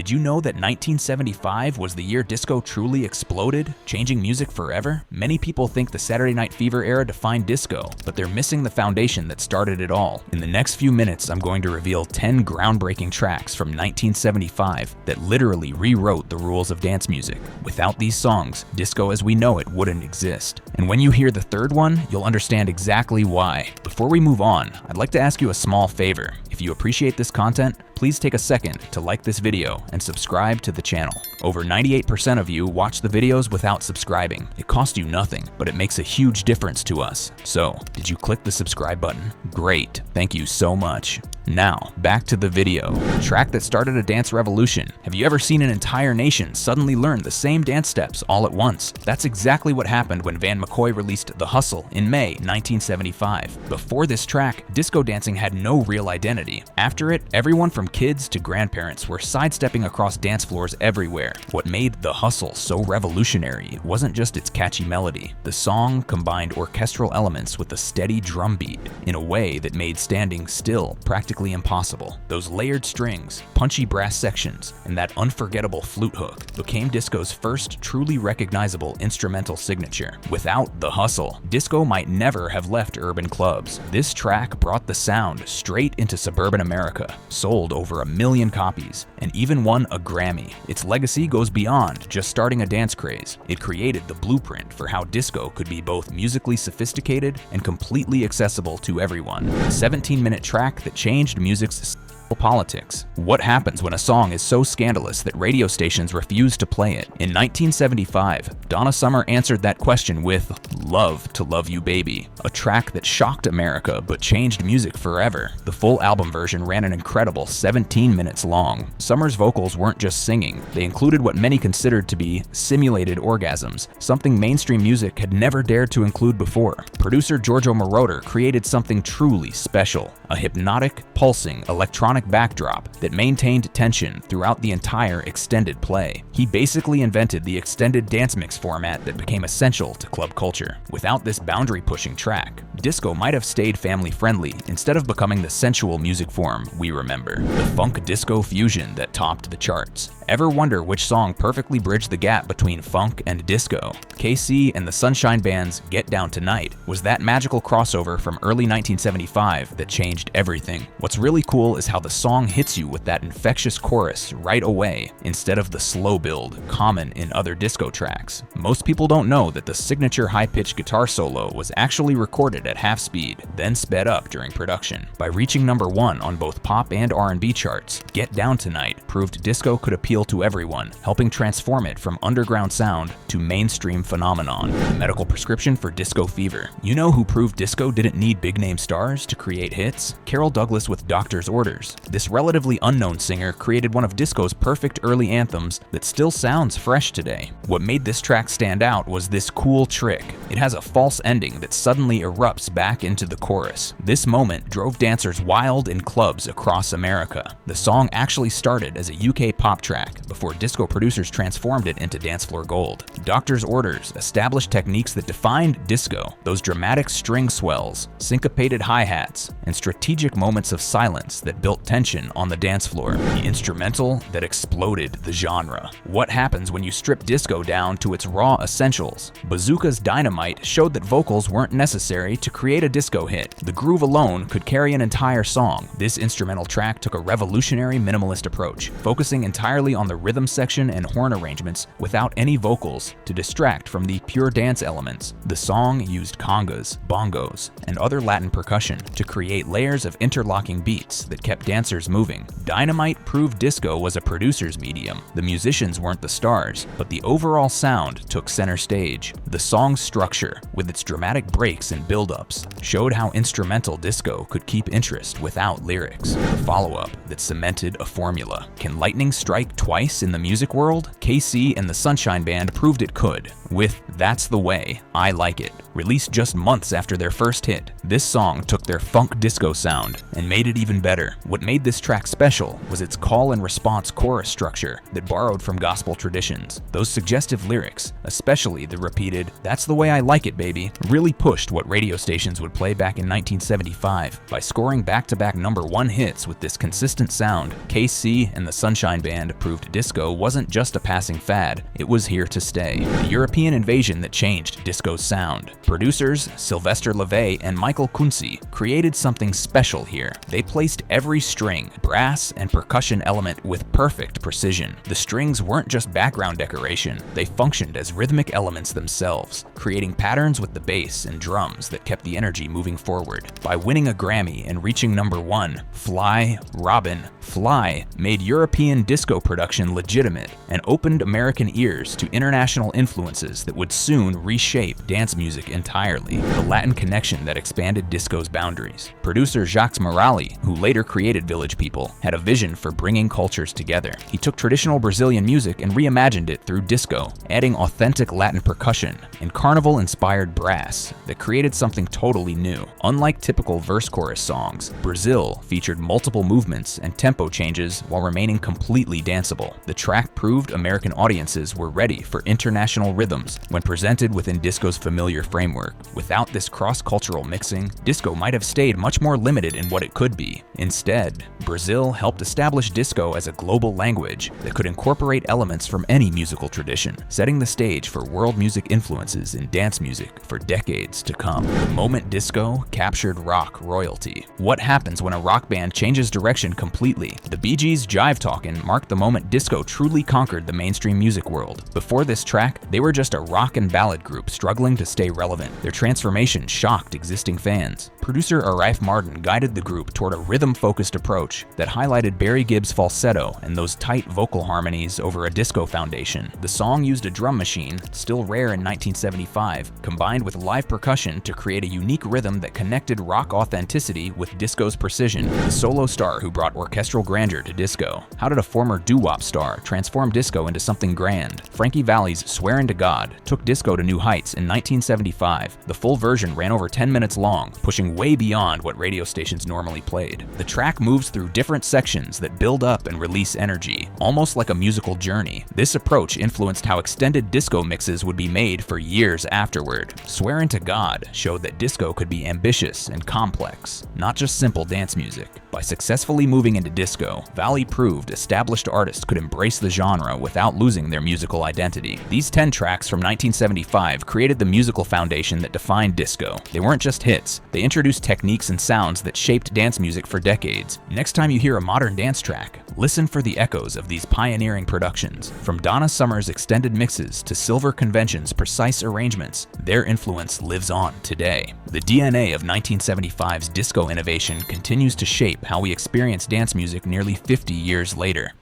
Did you know that 1975 was the year disco truly exploded, changing music forever? Many people think the Saturday Night Fever era defined disco, but they're missing the foundation that started it all. In the next few minutes, I'm going to reveal 10 groundbreaking tracks from 1975 that literally rewrote the rules of dance music. Without these songs, disco as we know it wouldn't exist. And when you hear the third one, you'll understand exactly why. Before we move on, I'd like to ask you a small favor. If you appreciate this content, please take a second to like this video and subscribe to the channel. Over 98% of you watch the videos without subscribing. It costs you nothing, but it makes a huge difference to us. So, did you click the subscribe button? Great, thank you so much. Now, back to the video. The track that started a dance revolution. Have you ever seen an entire nation suddenly learn the same dance steps all at once? That's exactly what happened when Van McCoy released The Hustle in May 1975. Before this track, disco dancing had no real identity. After it, everyone from kids to grandparents were sidestepping across dance floors everywhere. What made The Hustle so revolutionary wasn't just its catchy melody. The song combined orchestral elements with a steady drum beat in a way that made standing still practically impossible. Those layered strings, punchy brass sections, and that unforgettable flute hook became disco's first truly recognizable instrumental signature. Without The Hustle, disco might never have left urban clubs. This track brought the sound straight into suburban America, sold over 1 million copies, and even won a Grammy. Its legacy goes beyond just starting a dance craze. It created the blueprint for how disco could be both musically sophisticated and completely accessible to everyone. A 17-minute track that changed music's politics. What happens when a song is so scandalous that radio stations refuse to play it? In 1975, Donna Summer answered that question with Love to Love You Baby, a track that shocked America but changed music forever. The full album version ran an incredible 17 minutes long. Summer's vocals weren't just singing, they included what many considered to be simulated orgasms, something mainstream music had never dared to include before. Producer Giorgio Moroder created something truly special, a hypnotic, pulsing, electronic backdrop that maintained tension throughout the entire extended play. He basically invented the extended dance mix format that became essential to club culture. Without this boundary-pushing track, disco might have stayed family-friendly instead of becoming the sensual music form we remember. The funk-disco fusion that topped the charts. Ever wonder which song perfectly bridged the gap between funk and disco? KC and the Sunshine Band's Get Down Tonight was that magical crossover from early 1975 that changed everything. What's really cool is how the song hits you with that infectious chorus right away, instead of the slow build common in other disco tracks. Most people don't know that the signature high-pitched guitar solo was actually recorded at half speed, then sped up during production. By reaching #1 on both pop and R&B charts, Get Down Tonight proved disco could appeal to everyone, helping transform it from underground sound to mainstream phenomenon. The medical prescription for disco fever. You know who proved disco didn't need big-name stars to create hits? Carol Douglas with Doctor's Orders. This relatively unknown singer created one of disco's perfect early anthems that still sounds fresh today. What made this track stand out was this cool trick. It has a false ending that suddenly erupts back into the chorus. This moment drove dancers wild in clubs across America. The song actually started as a UK pop track before disco producers transformed it into dance floor gold. Doctor's Orders established techniques that defined disco, those dramatic string swells, syncopated hi-hats, and strategic moments of silence that built tension on the dance floor. The instrumental that exploded the genre. What happens when you strip disco down to its raw essentials? Bazooka's Dynamite showed that vocals weren't necessary to create a disco hit. The groove alone could carry an entire song. This instrumental track took a revolutionary minimalist approach, focusing entirely on the rhythm section and horn arrangements without any vocals to distract from the pure dance elements. The song used congas, bongos, and other Latin percussion to create layers of interlocking beats that kept dancers moving. Dynamite proved disco was a producer's medium. The musicians weren't the stars, but the overall sound took center stage. The song's structure, with its dramatic breaks and build-ups, showed how instrumental disco could keep interest without lyrics. The follow-up that cemented a formula. Can lightning strike twice in the music world? KC and the Sunshine Band proved it could, with That's the Way, I Like It. Released just months after their first hit, this song took their funk disco sound and made it even better. What made this track special was its call and response chorus structure that borrowed from gospel traditions. Those suggestive lyrics, especially the repeated "That's the way I like it, baby," really pushed what radio stations would play back in 1975. By scoring back-to-back #1 hits with this consistent sound, KC and the Sunshine Band proved disco wasn't just a passing fad, it was here to stay. The European invasion that changed disco's sound. Producers Sylvester LeVay and Michael Kunze created something special here. They placed every string, brass, and percussion element with perfect precision. The strings weren't just background decoration, they functioned as rhythmic elements themselves, creating patterns with the bass and drums that kept the energy moving forward. By winning a Grammy and reaching #1, Fly, Robin, Fly made European disco production legitimate and opened American ears to international influences that would soon reshape dance music entirely. The Latin connection that expanded disco's boundaries. Producer Jacques Morali, who later created Village People, had a vision for bringing cultures together. He took traditional Brazilian music and reimagined it through disco, adding authentic Latin percussion and carnival-inspired brass that created something totally new. Unlike typical verse-chorus songs, Brazil featured multiple movements and tempo changes while remaining completely danceable. The track proved American audiences were ready for international rhythms when presented within disco's familiar framework. Without this cross-cultural mixing, disco might have stayed much more limited in what it could be. Instead, Brazil helped establish disco as a global language that could incorporate elements from any musical tradition, setting the stage for world music influences in dance music for decades to come. The moment disco captured rock royalty. What happens when a rock band changes direction completely? The Bee Gees' Jive Talking marked the moment disco truly conquered the mainstream music world. Before this track, they were just a rock and ballad group struggling to stay relevant. Their transformation shocked existing fans. Producer Arif Mardin guided the group toward a rhythm-focused approach that highlighted Barry Gibb's falsetto and those tight vocal harmonies over a disco foundation. The song used a drum machine, still rare in 1975, combined with live percussion to create a unique rhythm that connected rock authenticity with disco's precision. The solo star who brought orchestral grandeur to disco. How did a former doo-wop star transform disco into something grand? Frankie Valli's Swearin' to God took disco to new heights in 1975. The full version ran over 10 minutes long, pushing way beyond what radio stations normally played. The track moves through different sections that build up and release energy, almost like a musical journey. This approach influenced how extended disco mixes would be made for years afterward. Swearin' to God showed that disco could be ambitious and complex, not just simple dance music. By successfully moving into disco, Valli proved established artists could embrace the genre without losing their musical identity. These 10 tracks from 1975 created the musical foundation that defined disco. They weren't just hits, they introduced techniques and sounds that shaped dance music for decades. Next time you hear a modern dance track, listen for the echoes of these pioneering productions. From Donna Summer's extended mixes to Silver Convention's precise arrangements, their influence lives on today. The DNA of 1975's disco innovation continues to shape how we experience dance music nearly 50 years later.